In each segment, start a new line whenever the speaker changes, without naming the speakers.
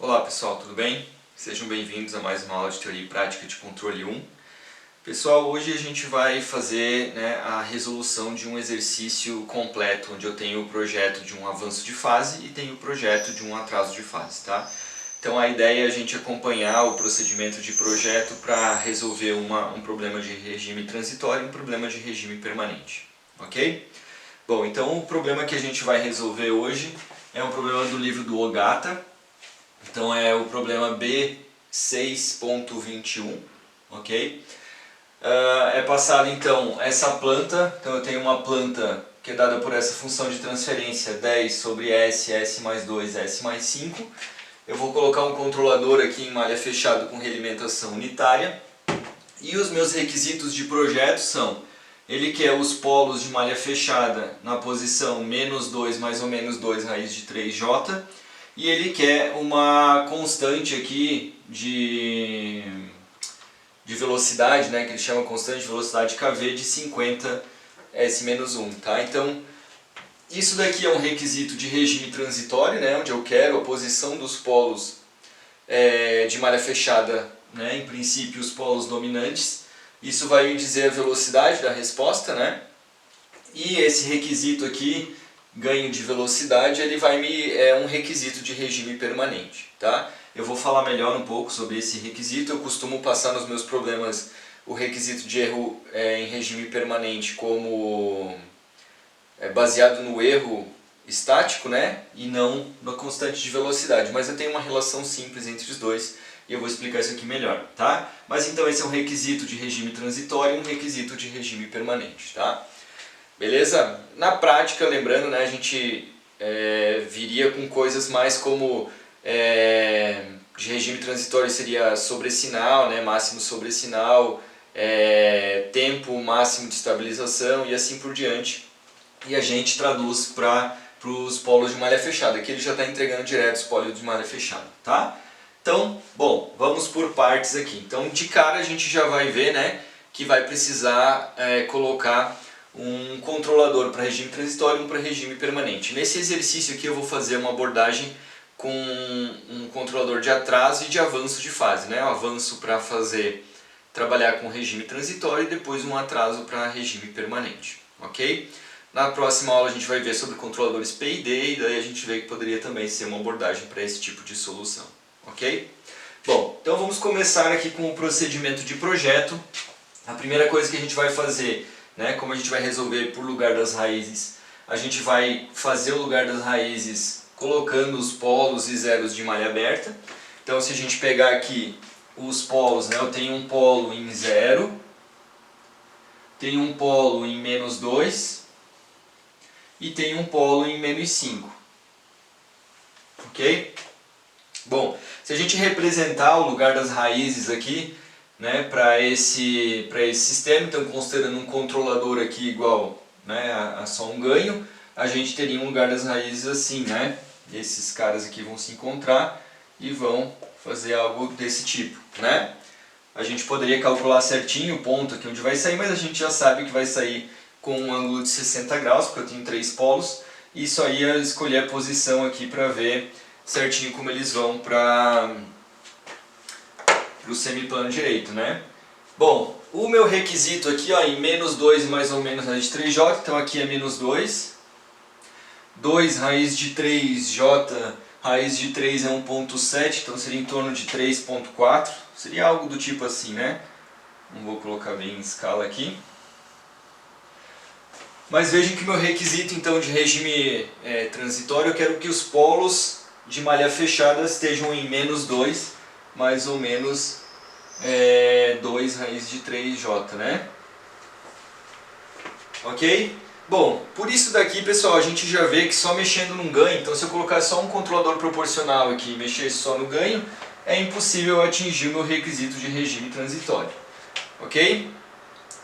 Olá pessoal, tudo bem? Sejam bem-vindos a mais uma aula de Teoria e Prática de Controle 1. Pessoal, hoje a gente vai fazer a resolução de um exercício completo, onde eu tenho o projeto de um avanço de fase e tenho o projeto de um atraso de fase, tá? Então a ideia é a gente acompanhar o procedimento de projeto para resolver um problema de regime transitório e um problema de regime permanente, ok? Bom, então o problema que a gente vai resolver hoje é um problema do livro do Ogata. Então é o problema B6.21, ok? É passado então essa planta, então eu tenho uma planta que é dada por essa função de transferência 10 sobre S, S mais 2, S mais 5. Eu vou colocar um controlador aqui em malha fechada com realimentação unitária. E os meus requisitos de projeto são: ele quer os polos de malha fechada na posição menos 2 mais ou menos 2 raiz de 3J. E ele quer uma constante aqui de velocidade, né, que ele chama constante de velocidade KV de 50 S-1, tá? Então, isso daqui é um requisito de regime transitório, né, onde eu quero a posição dos polos de malha fechada, né, em princípio os polos dominantes. Isso vai me dizer a velocidade da resposta, né? E esse requisito aqui, ganho de velocidade, ele é um requisito de regime permanente, tá? Eu vou falar melhor um pouco sobre esse requisito. Eu costumo passar nos meus problemas o requisito de erro em regime permanente como baseado no erro estático, né? E não na constante de velocidade, mas eu tenho uma relação simples entre os dois e eu vou explicar isso aqui melhor, tá? Mas então esse é um requisito de regime transitório e um requisito de regime permanente, tá? Beleza? Na prática, lembrando, né, a gente viria com coisas mais como de regime transitório seria sobressinal, né, máximo sobressinal, tempo máximo de estabilização e assim por diante. E a gente traduz para os polos de malha fechada. Aqui ele já está entregando direto os polos de malha fechada, tá? Então, bom, vamos por partes aqui. Então, de cara a gente já vai ver, né, que vai precisar colocar um controlador para regime transitório e um para regime permanente. Nesse exercício aqui eu vou fazer uma abordagem com um controlador de atraso e de avanço de fase, né? Um avanço para trabalhar com regime transitório e depois um atraso para regime permanente, ok? Na próxima aula a gente vai ver sobre controladores P e D e daí a gente vê que poderia também ser uma abordagem para esse tipo de solução, ok? Bom, então vamos começar aqui com o procedimento de projeto. A primeira coisa que a gente vai fazer, né, como a gente vai resolver por lugar das raízes, a gente vai fazer o lugar das raízes colocando os polos e zeros de malha aberta. Então se a gente pegar aqui os polos, né, eu tenho um polo em 0, tenho um polo em menos 2 e tenho um polo em menos 5. Ok? Bom, se a gente representar o lugar das raízes aqui, né, para esse sistema, então considerando um controlador aqui igual, né, a só um ganho, a gente teria um lugar das raízes assim, né? Esses caras aqui vão se encontrar e vão fazer algo desse tipo, né? A gente poderia calcular certinho o ponto aqui onde vai sair, mas a gente já sabe que vai sair com um ângulo de 60 graus, porque eu tenho 3 polos, e isso aí é escolher a posição aqui para ver certinho como eles vão para o semiplano direito, né? Bom, o meu requisito aqui, ó, em menos 2 mais ou menos raiz de 3J, então aqui é menos 2. 2 raiz de 3J, raiz de 3 é 1.7, então seria em torno de 3.4. Seria algo do tipo assim, né? Não vou colocar bem em escala aqui. Mas vejam que meu requisito então de regime transitório, eu quero que os polos de malha fechada estejam em menos 2, mais ou menos 2 raiz de 3J, né? Ok? Bom, por isso daqui, pessoal, a gente já vê que só mexendo num ganho, então se eu colocar só um controlador proporcional aqui e mexer só no ganho, é impossível atingir o meu requisito de regime transitório. Ok?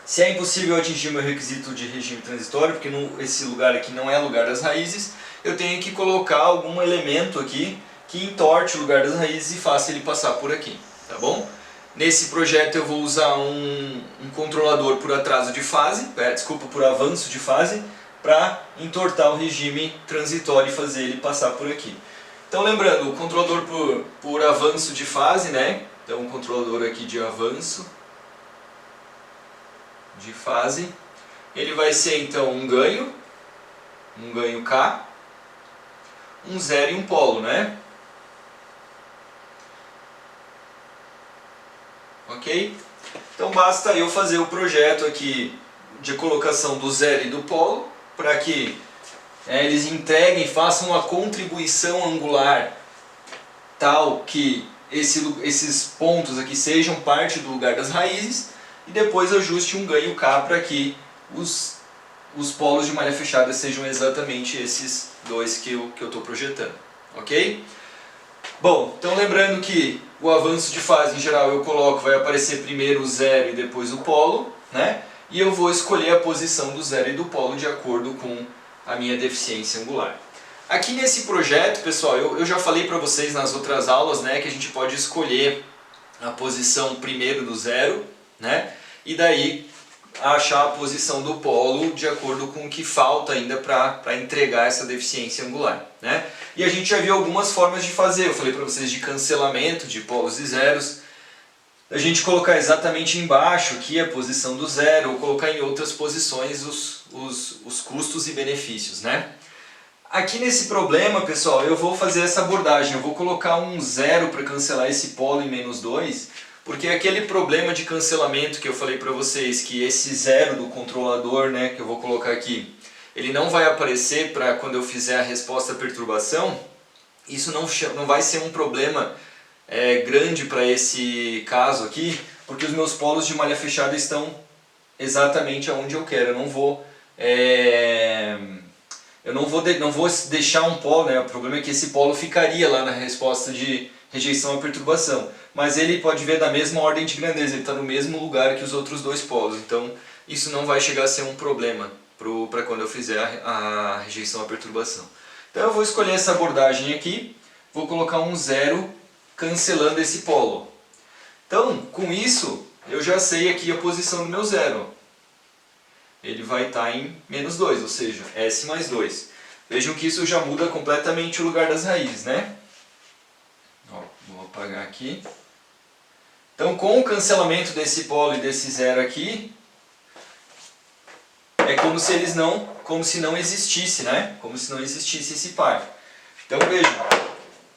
Se é impossível atingir o meu requisito de regime transitório, porque esse lugar aqui não é lugar das raízes, eu tenho que colocar algum elemento aqui que entorte o lugar das raízes e faça ele passar por aqui, tá bom? Nesse projeto eu vou usar um controlador por atraso de fase, por avanço de fase, para entortar o regime transitório e fazer ele passar por aqui. Então lembrando, o controlador por avanço de fase, né? Então o controlador aqui de avanço de fase, ele vai ser então um ganho K, um zero e um polo, né? Ok? Então basta eu fazer o projeto aqui de colocação do zero e do polo, para que eles entreguem, façam uma contribuição angular tal que esses pontos aqui sejam parte do lugar das raízes, e depois ajuste um ganho K para que os polos de malha fechada sejam exatamente esses dois que eu estou projetando. Ok? Bom, então lembrando que o avanço de fase em geral eu coloco, vai aparecer primeiro o zero e depois o polo, né? E eu vou escolher a posição do zero e do polo de acordo com a minha deficiência angular. Aqui nesse projeto, pessoal, eu já falei para vocês nas outras aulas, né, que a gente pode escolher a posição primeiro do zero, né? E daí achar a posição do polo de acordo com o que falta ainda para entregar essa deficiência angular, né? E a gente já viu algumas formas de fazer, eu falei para vocês de cancelamento de polos e zeros, a gente colocar exatamente embaixo aqui a posição do zero, ou colocar em outras posições os custos e benefícios, né? Aqui nesse problema, pessoal, eu vou fazer essa abordagem, eu vou colocar um zero para cancelar esse polo em menos 2, porque aquele problema de cancelamento que eu falei para vocês, que esse zero do controlador, né, que eu vou colocar aqui, ele não vai aparecer para quando eu fizer a resposta à perturbação, isso não vai ser um problema grande para esse caso aqui, porque os meus polos de malha fechada estão exatamente aonde eu quero. Eu não vou deixar um polo, né? O problema é que esse polo ficaria lá na resposta de rejeição à perturbação. Mas ele pode ver da mesma ordem de grandeza, ele está no mesmo lugar que os outros dois polos. Então isso não vai chegar a ser um problema para quando eu fizer a rejeição à perturbação. Então eu vou escolher essa abordagem aqui, vou colocar um zero cancelando esse polo. Então com isso eu já sei aqui a posição do meu zero. Ele vai estar em menos 2, ou seja, S mais 2. Vejam que isso já muda completamente o lugar das raízes, né? Ó, vou apagar aqui. Então, com o cancelamento desse polo e desse zero aqui, é como se não existisse, né? Como se não existisse esse par. Então, vejam,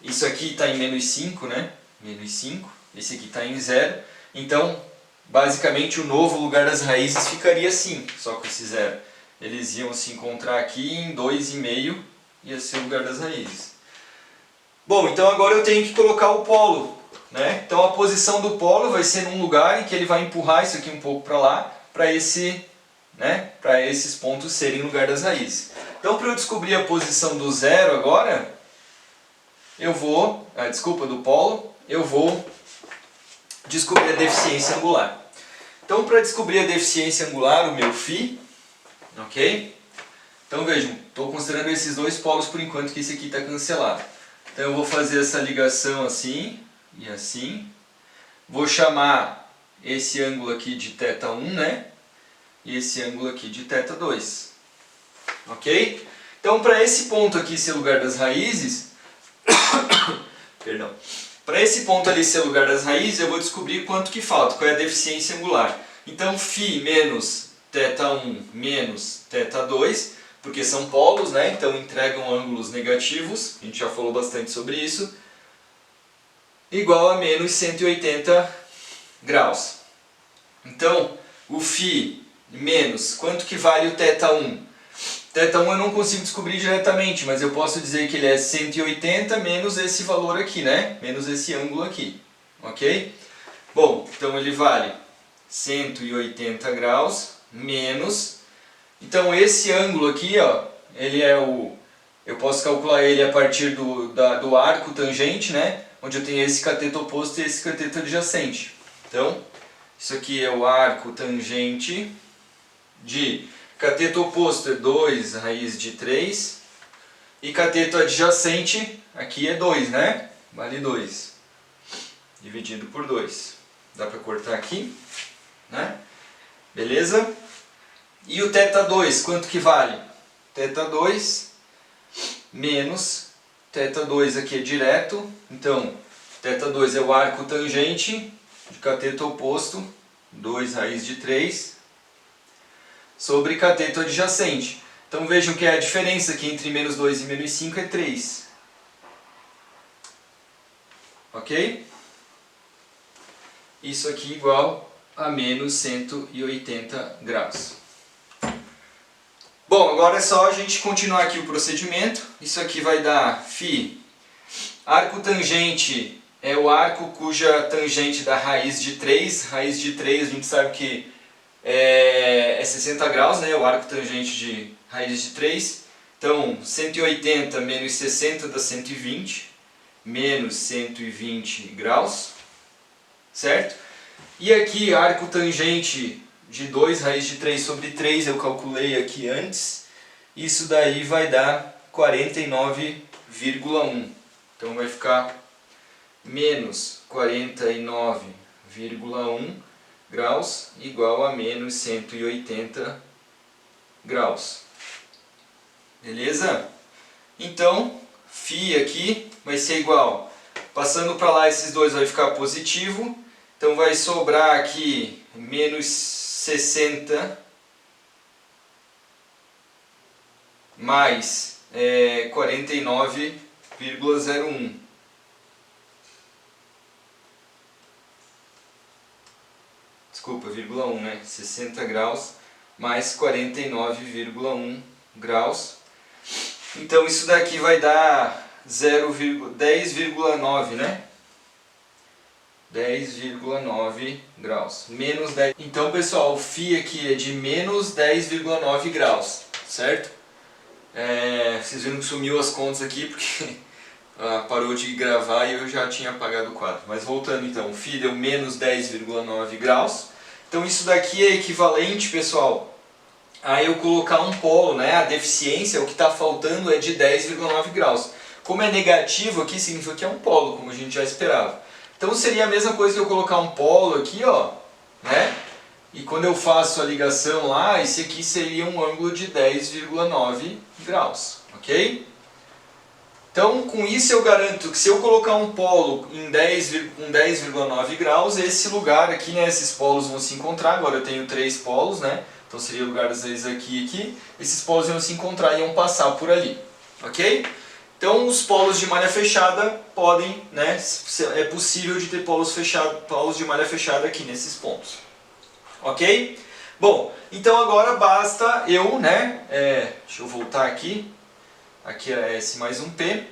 isso aqui está em menos 5, né? Menos 5. Esse aqui está em 0. Então, basicamente o novo lugar das raízes ficaria assim, só com esse zero. Eles iam se encontrar aqui em 2,5, ia ser o lugar das raízes. Bom, então agora eu tenho que colocar o polo, né? Então a posição do polo vai ser num lugar em que ele vai empurrar isso aqui um pouco para lá, para esses pontos serem o lugar das raízes. Então para eu descobrir a posição do zero agora, do polo, eu vou descobrir a deficiência angular. Então, para descobrir a deficiência angular, o meu φ, ok? Então vejam, estou considerando esses dois polos por enquanto, que esse aqui está cancelado. Então eu vou fazer essa ligação assim e assim. Vou chamar esse ângulo aqui de θ1, né? E esse ângulo aqui de θ2. Ok? Então, para esse ponto aqui ser lugar das raízes, perdão. Para esse ponto ali ser lugar das raízes, eu vou descobrir quanto que falta, qual é a deficiência angular. Então, φ menos θ1 menos θ2, porque são polos, né? Então entregam ângulos negativos, a gente já falou bastante sobre isso, igual a menos 180 graus. Então, o φ menos, quanto que vale o θ1? θ1 eu não consigo descobrir diretamente, mas eu posso dizer que ele é 180 menos esse valor aqui, né? Menos esse ângulo aqui, ok? Bom, então ele vale 180 graus menos... Então esse ângulo aqui, ó, ele é eu posso calcular ele a partir do arco tangente, né? Onde eu tenho esse cateto oposto e esse cateto adjacente. Então, isso aqui é o arco tangente de... Cateto oposto é 2 raiz de 3. E cateto adjacente, aqui é 2, né? Vale 2. Dividido por 2. Dá para cortar aqui, né? Beleza? E o θ2, quanto que vale? θ2 menos θ2 aqui é direto, então θ2 é o arco tangente de cateto oposto, 2 raiz de 3, sobre cateto adjacente. Então vejam que a diferença aqui entre menos 2 e menos 5 é 3. Ok? Isso aqui igual a menos 180 graus. Bom, agora é só a gente continuar aqui o procedimento. Isso aqui vai dar φ. Arco tangente é o arco cuja tangente da raiz de 3. Raiz de 3 a gente sabe que é 60 graus, né? O arco tangente de raiz de 3. Então, 180 menos 60 dá 120. Menos 120 graus. Certo? E aqui, arco tangente de 2 raiz de 3 sobre 3, eu calculei aqui antes. Isso daí vai dar 49,1. Então vai ficar menos 49,1 graus igual a menos 180 graus. Beleza? Então, φ aqui vai ser igual. Passando para lá, esses dois vai ficar positivo. Então vai sobrar aqui menos 60 mais 49,01. Desculpa, vírgula 1, né? 60 graus mais 49,1 graus. Então isso daqui vai dar 10,9, né? 10,9 graus. Menos 10. Então, pessoal, o φ aqui é de menos 10,9 graus, certo? Vocês viram que sumiu as contas aqui porque parou de gravar e eu já tinha apagado o quadro. Mas voltando então, o φ deu menos 10,9 graus. Então isso daqui é equivalente, pessoal, a eu colocar um polo, né? A deficiência, o que está faltando é de 10,9 graus. Como é negativo aqui, significa que é um polo, como a gente já esperava. Então seria a mesma coisa que eu colocar um polo aqui, ó, né? E quando eu faço a ligação lá, esse aqui seria um ângulo de 10,9 graus, ok? Então com isso eu garanto que se eu colocar um polo em 10,9 graus, esse lugar aqui, né, esses polos vão se encontrar. Agora eu tenho 3 polos, né? Então seria o lugar às vezes aqui e aqui. Esses polos iam se encontrar e iam passar por ali, ok? Então os polos de malha fechada podem, né, é possível de ter polos de malha fechada aqui nesses pontos. Ok? Bom, então agora basta eu, né, deixa eu voltar aqui, aqui é S mais um P.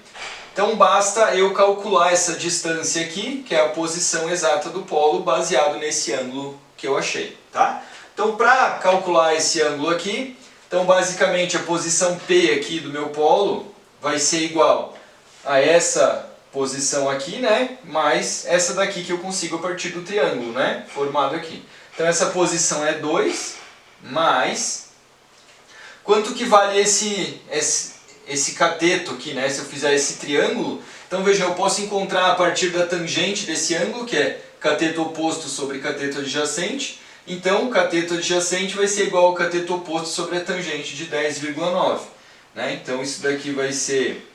Então basta eu calcular essa distância aqui, que é a posição exata do polo, baseado nesse ângulo que eu achei, tá? Então para calcular esse ângulo aqui, então basicamente a posição P aqui do meu polo vai ser igual a essa posição aqui, né, mais essa daqui que eu consigo a partir do triângulo, né, formado aqui. Então essa posição é 2, mais quanto que vale esse cateto aqui, né, se eu fizer esse triângulo. Então veja, eu posso encontrar a partir da tangente desse ângulo, que é cateto oposto sobre cateto adjacente. Então o cateto adjacente vai ser igual ao cateto oposto sobre a tangente de 10,9. Né? Então isso daqui vai ser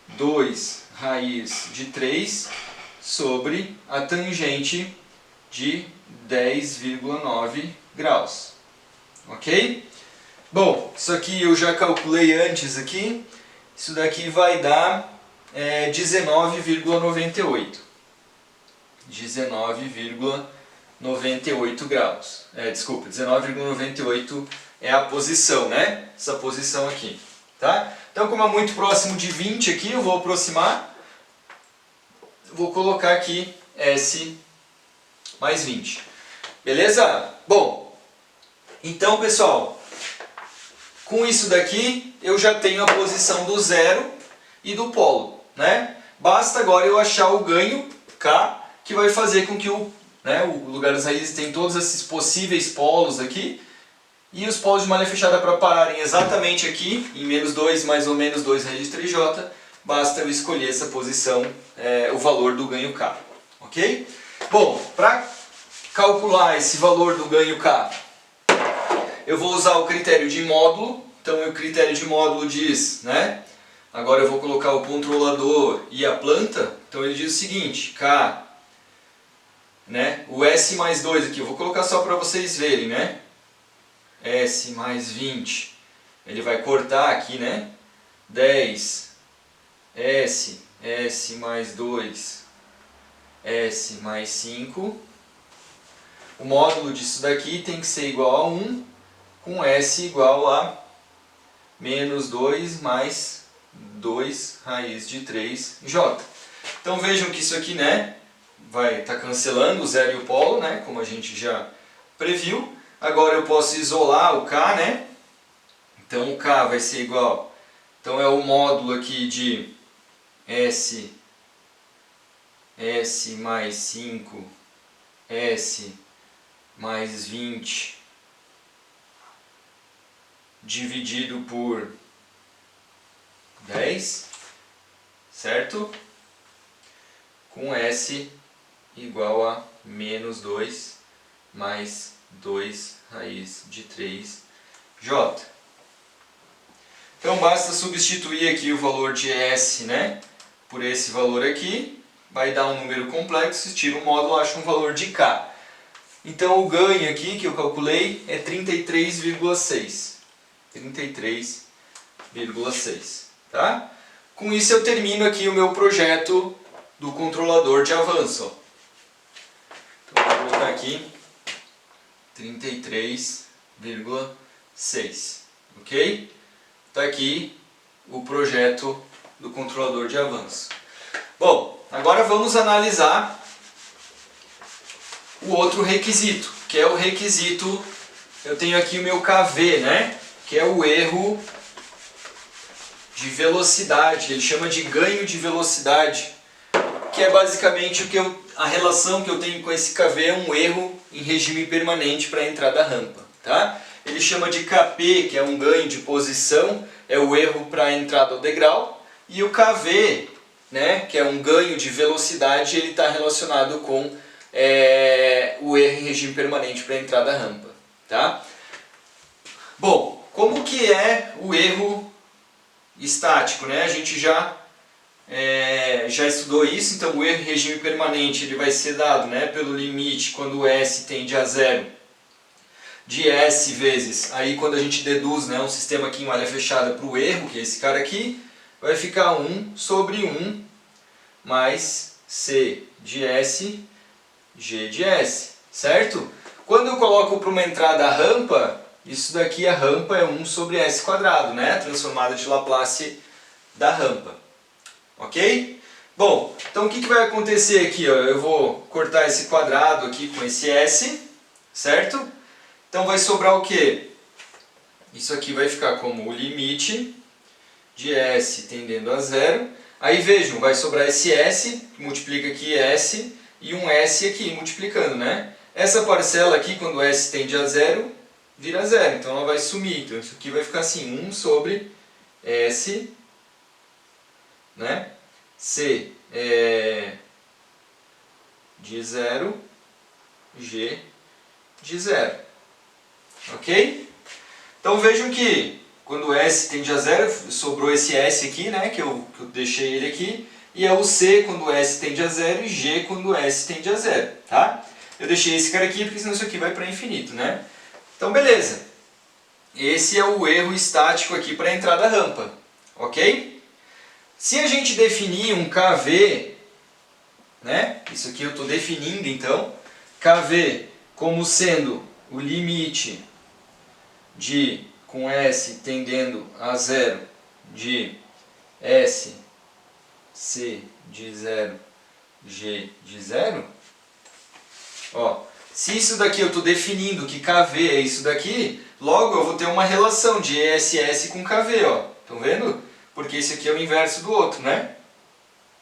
2 raiz de 3 sobre a tangente de 10,9 graus. Ok? Bom, isso aqui eu já calculei antes aqui. Isso daqui vai dar 19,98. 19,98 graus. Desculpa, 19,98 é a posição, né? Essa posição aqui. Tá? Então, como é muito próximo de 20 aqui, eu vou aproximar. Vou colocar aqui S mais 20. Beleza? Bom, então, pessoal, com isso daqui, eu já tenho a posição do zero e do polo, né? Basta agora eu achar o ganho K, que vai fazer com que o lugar das raízes tem todos esses possíveis polos aqui, e os polos de malha fechada para pararem exatamente aqui, em menos 2 mais ou menos 2 raiz de 3J, basta eu escolher essa posição, o valor do ganho K, ok? Bom, para calcular esse valor do ganho K, eu vou usar o critério de módulo. Então o critério de módulo diz, né, Agora eu vou colocar o controlador e a planta. Então ele diz o seguinte, K, né? O S mais 2 aqui, eu vou colocar só para vocês verem, né? S mais 20, ele vai cortar aqui, né? 10, S mais 2, S mais 5. O módulo disso daqui tem que ser igual a 1, com S igual a menos 2 mais 2 raiz de 3J. Então vejam que isso aqui, né, vai estar cancelando o zero e o polo, né, como a gente já previu. Agora eu posso isolar o K, né? Então o K vai ser igual, então é o módulo aqui de S mais 5, S mais 20 dividido por 10, certo? Com S igual a menos 2 mais 2 raiz de 3J. Então basta substituir aqui o valor de S, né, por esse valor aqui, vai dar um número complexo, tira o módulo, acha um valor de K. Então o ganho aqui que eu calculei é 33,6. 33,6. Tá? Com isso eu termino aqui o meu projeto do controlador de avanço. Ó. Então eu vou colocar aqui 33,6. Ok? Está aqui o projeto do controlador de avanço. Bom, agora vamos analisar o outro requisito, que é o requisito, eu tenho aqui o meu KV, né? Que é o erro de velocidade, ele chama de ganho de velocidade, que é basicamente a relação que eu tenho com esse KV é um erro em regime permanente para entrar da rampa. Tá? Ele chama de KP, que é um ganho de posição, é o erro para a entrada ao degrau, e o KV, né, que é um ganho de velocidade, ele está relacionado com o erro em regime permanente para a entrada da rampa. Tá? Bom, como que é o erro estático? Né? A gente já estudou isso, então o erro em regime permanente ele vai ser dado, né, pelo limite quando o S tende a zero de S vezes, aí quando a gente deduz, né, um sistema aqui em malha fechada para o erro, que é esse cara aqui, vai ficar 1 sobre 1 mais C de S, G de S, certo? Quando eu coloco para uma entrada a rampa, isso daqui, a rampa é 1 sobre S quadrado, né, a transformada de Laplace da rampa. Ok? Bom, então o que vai acontecer aqui? Ó? Eu vou cortar esse quadrado aqui com esse S, certo? Então vai sobrar o quê? Isso aqui vai ficar como o limite de S tendendo a zero. Aí vejam, vai sobrar esse S, que multiplica aqui S, e um S aqui multiplicando, né? Essa parcela aqui, quando S tende a zero, vira zero. Então ela vai sumir. Então isso aqui vai ficar assim, 1 sobre S, né? C de zero, G de zero. Ok? Então vejam que quando S tende a zero, sobrou esse S aqui, né, que eu deixei ele aqui, e é o C quando S tende a zero e G quando S tende a zero. Tá? Eu deixei esse cara aqui porque senão isso aqui vai para infinito. Né? Então beleza. Esse é o erro estático aqui para a entrada da rampa. Ok? Se a gente definir um KV, né, isso aqui eu estou definindo então, KV como sendo o limite de, com S tendendo a zero, de S, C de zero, G de zero, ó, se isso daqui eu estou definindo que KV é isso daqui, logo eu vou ter uma relação de ESS com KV, ó, estão vendo? Porque esse aqui é o inverso do outro, né?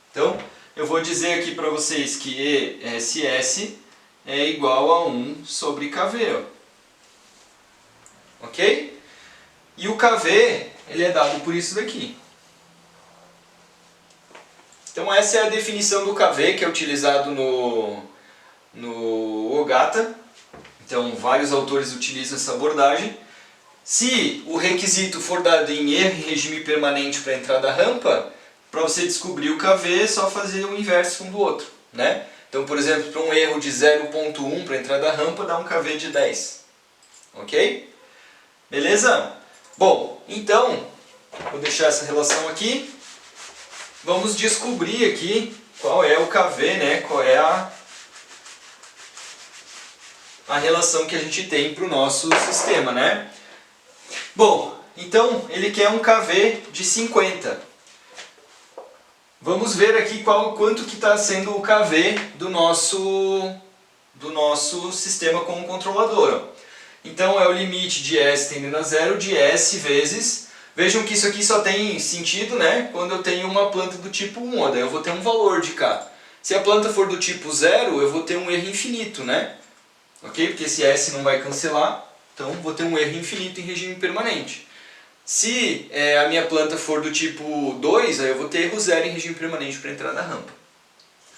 Então, eu vou dizer aqui para vocês que ESS é igual a 1 sobre KV, ó. Ok? E o KV, ele é dado por isso daqui. Então essa é a definição do KV que é utilizado no OGATA. Então vários autores utilizam essa abordagem. Se o requisito for dado em erro em regime permanente para entrar da rampa, para você descobrir o KV é só fazer o inverso um do outro, né? Então, por exemplo, para um erro de 0.1 para entrar da rampa, dá um KV de 10. Ok? Beleza? Bom, então, vou deixar essa relação aqui. Vamos descobrir aqui qual é o KV, né? Qual é a relação que a gente tem para o nosso sistema, né? Bom, então ele quer um KV de 50. Vamos ver aqui quanto que está sendo o KV do nosso sistema com o controlador. Ó. Então é o limite de S tendendo a zero de S vezes... Vejam que isso aqui só tem sentido, né, quando eu tenho uma planta do tipo 1, ó, daí eu vou ter um valor de K. Se a planta for do tipo 0, eu vou ter um erro infinito, né? Ok? Porque esse S não vai cancelar, então vou ter um erro infinito em regime permanente. Se a minha planta for do tipo 2, aí eu vou ter erro zero em regime permanente para entrar na rampa.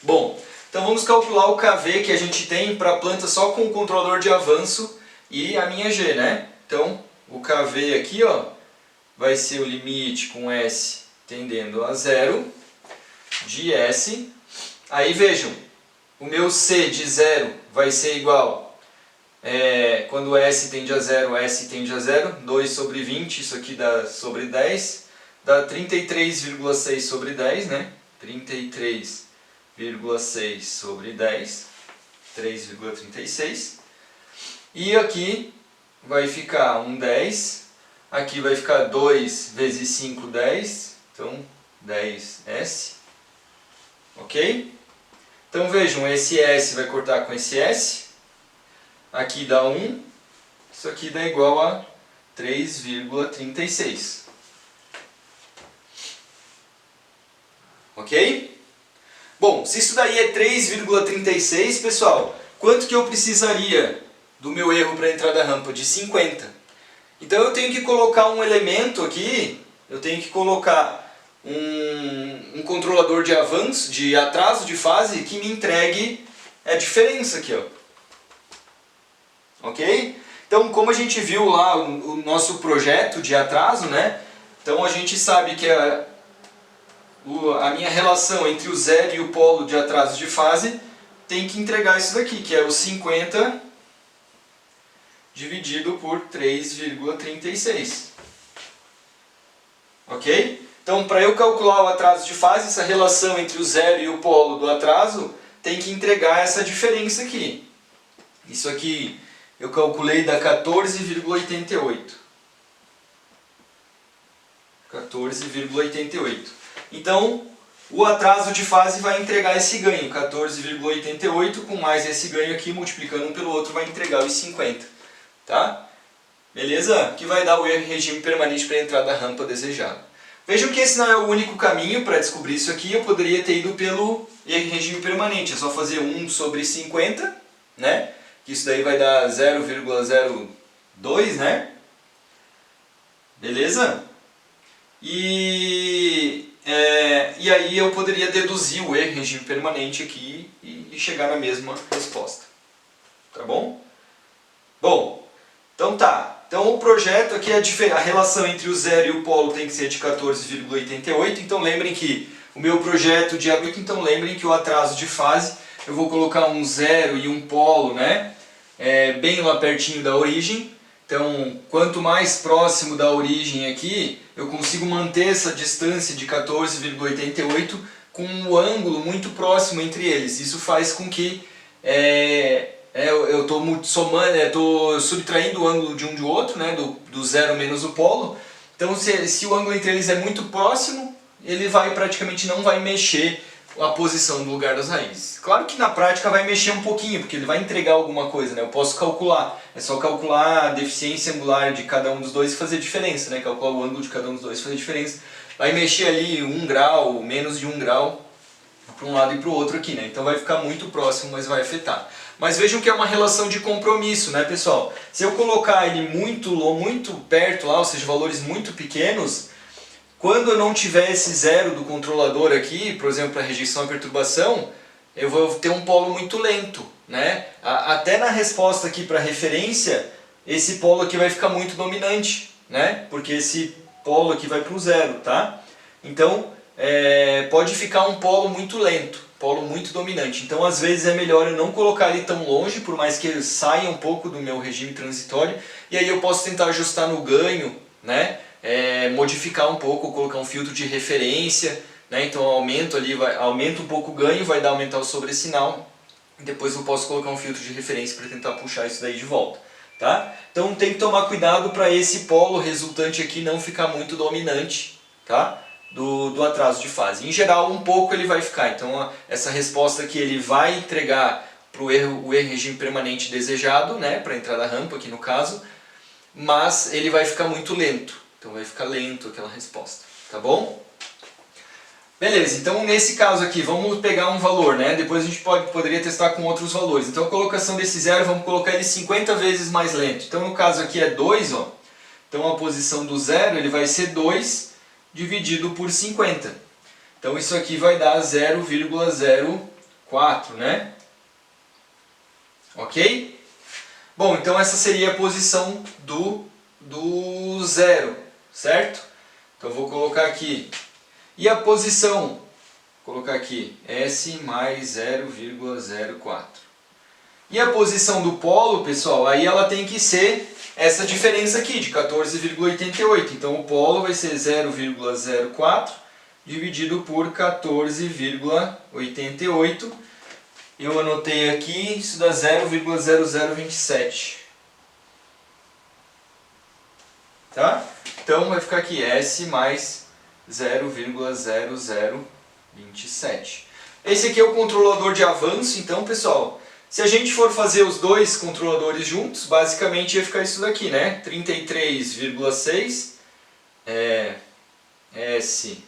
Bom, então vamos calcular o KV que a gente tem para a planta só com o controlador de avanço e a minha G, né? Então, o KV aqui, ó, vai ser o limite com S tendendo a zero de S. Aí vejam, o meu C de zero vai ser igual, quando S tende a zero, S tende a zero, 2 sobre 20, isso aqui dá sobre 10, dá 33,6 sobre 10, né? 33,6 sobre 10, 3,36. E aqui vai ficar um 10. Aqui vai ficar 2 vezes 5, 10. Então, 10S. Ok? Então vejam, esse S vai cortar com esse S. Aqui dá 1. Isso aqui dá igual a 3,36. Ok? Bom, se isso daí é 3,36, pessoal, quanto que eu precisaria do meu erro para entrar da rampa? De 50. Então eu tenho que colocar um elemento aqui, eu tenho que colocar um controlador de avanço, de atraso de fase, que me entregue a diferença aqui, ó. Ok? Então, como a gente viu lá o nosso projeto de atraso, né? Então a gente sabe que a minha relação entre o zero e o polo de atraso de fase tem que entregar isso daqui, que é o 50 dividido por 3,36. Ok? Então, para eu calcular o atraso de fase, essa relação entre o zero e o polo do atraso tem que entregar essa diferença aqui. Isso aqui eu calculei dá 14,88. 14,88. Então, o atraso de fase vai entregar esse ganho, 14,88, com mais esse ganho aqui, multiplicando um pelo outro, vai entregar os 50. Tá? Beleza? Que vai dar o erro em regime permanente para a entrada da rampa desejada. Vejam que esse não é o único caminho para descobrir isso aqui. Eu poderia ter ido pelo erro em regime permanente. É só fazer 1 sobre 50, né? Que isso daí vai dar 0,02, né? Beleza? E aí eu poderia deduzir o erro em regime permanente aqui e chegar na mesma resposta. Tá bom? Bom, então tá. Então o projeto aqui, a relação entre o zero e o polo tem que ser de 14,88. Então lembrem que o meu projeto de abril, então lembrem que o atraso de fase, eu vou colocar um zero e um polo, né? Bem lá pertinho da origem. Então, quanto mais próximo da origem aqui, eu consigo manter essa distância de 14,88 com um ângulo muito próximo entre eles. Isso faz com que eu estou somando, estou subtraindo o ângulo de um do outro, né, do zero menos o polo. Então, se o ângulo entre eles é muito próximo, ele praticamente não vai mexer a posição do lugar das raízes. Claro que na prática vai mexer um pouquinho, porque ele vai entregar alguma coisa, né? Eu posso calcular, é só calcular a deficiência angular de cada um dos dois e fazer diferença, né? Calcular o ângulo de cada um dos dois e fazer diferença. Vai mexer ali 1 grau, menos de 1 grau, para um lado e para o outro aqui, né? Então vai ficar muito próximo, mas vai afetar. Mas vejam que é uma relação de compromisso, né, pessoal? Se eu colocar ele muito perto lá, ou seja, valores muito pequenos, quando eu não tiver esse zero do controlador aqui, por exemplo, para rejeição e perturbação, eu vou ter um polo muito lento, né? Até na resposta aqui para referência, esse polo aqui vai ficar muito dominante, né? Porque esse polo aqui vai para o zero, tá? Então, pode ficar um polo muito lento, polo muito dominante. Então, às vezes é melhor eu não colocar ele tão longe, por mais que ele saia um pouco do meu regime transitório, e aí eu posso tentar ajustar no ganho, né? Modificar um pouco, colocar um filtro de referência, né? Então eu aumento um pouco o ganho, vai aumentar o sobressinal, e depois eu posso colocar um filtro de referência para tentar puxar isso daí de volta, tá? Então tem que tomar cuidado para esse polo resultante aqui não ficar muito dominante, tá? Do atraso de fase. Em geral, um pouco ele vai ficar. Então essa resposta aqui ele vai entregar para o erro regime permanente desejado, né? Para entrar da rampa aqui no caso, mas ele vai ficar muito lento. Então vai ficar lento aquela resposta, tá bom? Beleza, então nesse caso aqui, vamos pegar um valor, né? Depois a gente poderia testar com outros valores. Então a colocação desse zero, vamos colocar ele 50 vezes mais lento. Então no caso aqui é 2, ó. Então a posição do zero ele vai ser 2 dividido por 50. Então isso aqui vai dar 0,04, né? Ok? Bom, então essa seria a posição do zero, certo? Então eu vou colocar aqui. E a posição, vou colocar aqui, S mais 0,04. E a posição do polo, pessoal, aí ela tem que ser essa diferença aqui, de 14,88. Então o polo vai ser 0,04 dividido por 14,88. Eu anotei aqui, isso dá 0,0027. Tá? Então vai ficar aqui S mais 0,0027. Esse aqui é o controlador de avanço, então pessoal, se a gente for fazer os dois controladores juntos, basicamente ia ficar isso daqui, né? 33,6 S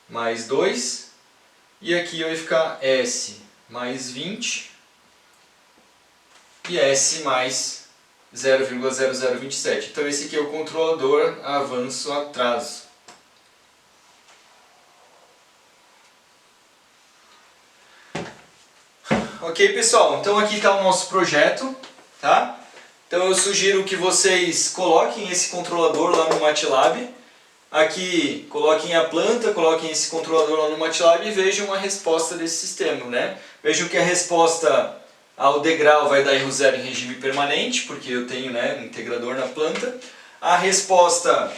mais 2, e aqui vai ficar S mais 20 e S mais 0,0027. Então esse aqui é o controlador avanço-atraso. Ok, pessoal? Então aqui está o nosso projeto, tá? Então eu sugiro que vocês coloquem esse controlador lá no MATLAB. Aqui coloquem a planta, coloquem esse controlador lá no MATLAB e vejam a resposta desse sistema, né? Vejam que a resposta ao degrau vai dar erro zero em regime permanente, porque eu tenho, né, um integrador na planta. A resposta,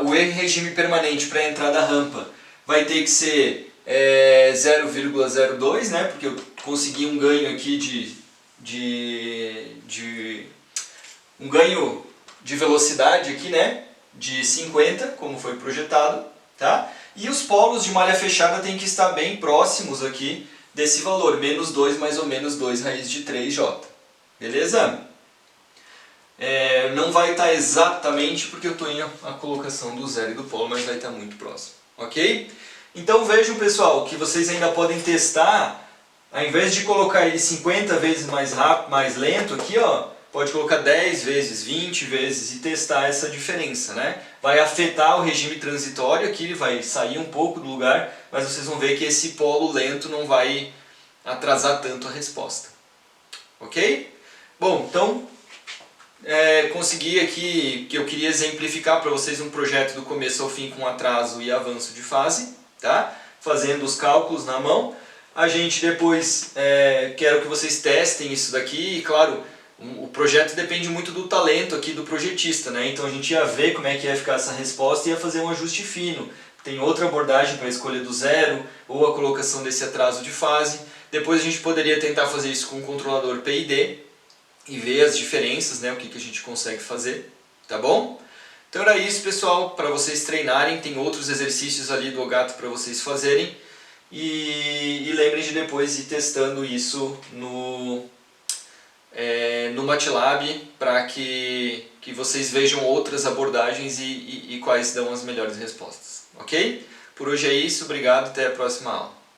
o erro em regime permanente para entrar da rampa vai ter que ser 0,02, né, porque eu consegui um ganho aqui um ganho de velocidade aqui, né, de 50, como foi projetado, tá? E os polos de malha fechada têm que estar bem próximos aqui desse valor, menos 2 mais ou menos 2 raiz de 3J. Beleza? Não vai estar exatamente porque eu estou em a colocação do zero e do polo, mas vai estar muito próximo. Ok? Então vejam, pessoal, que vocês ainda podem testar, ao invés de colocar ele 50 vezes mais rápido, mais lento aqui, ó, pode colocar 10 vezes, 20 vezes e testar essa diferença, né? Vai afetar o regime transitório aqui, ele vai sair um pouco do lugar, mas vocês vão ver que esse polo lento não vai atrasar tanto a resposta. Ok? Bom, então consegui aqui que eu queria exemplificar para vocês um projeto do começo ao fim com atraso e avanço de fase, tá? Fazendo os cálculos na mão. A gente depois, quero que vocês testem isso daqui e, claro, o projeto depende muito do talento aqui do projetista, né? Então a gente ia ver como é que ia ficar essa resposta e ia fazer um ajuste fino. Tem outra abordagem para escolher do zero ou a colocação desse atraso de fase. Depois a gente poderia tentar fazer isso com o controlador PID e ver as diferenças, né? O que a gente consegue fazer, tá bom? Então era isso, pessoal, para vocês treinarem. Tem outros exercícios ali do OGATO para vocês fazerem. E lembrem de depois ir testando isso no MATLAB para que vocês vejam outras abordagens e quais dão as melhores respostas. Ok? Por hoje é isso, obrigado, até a próxima aula.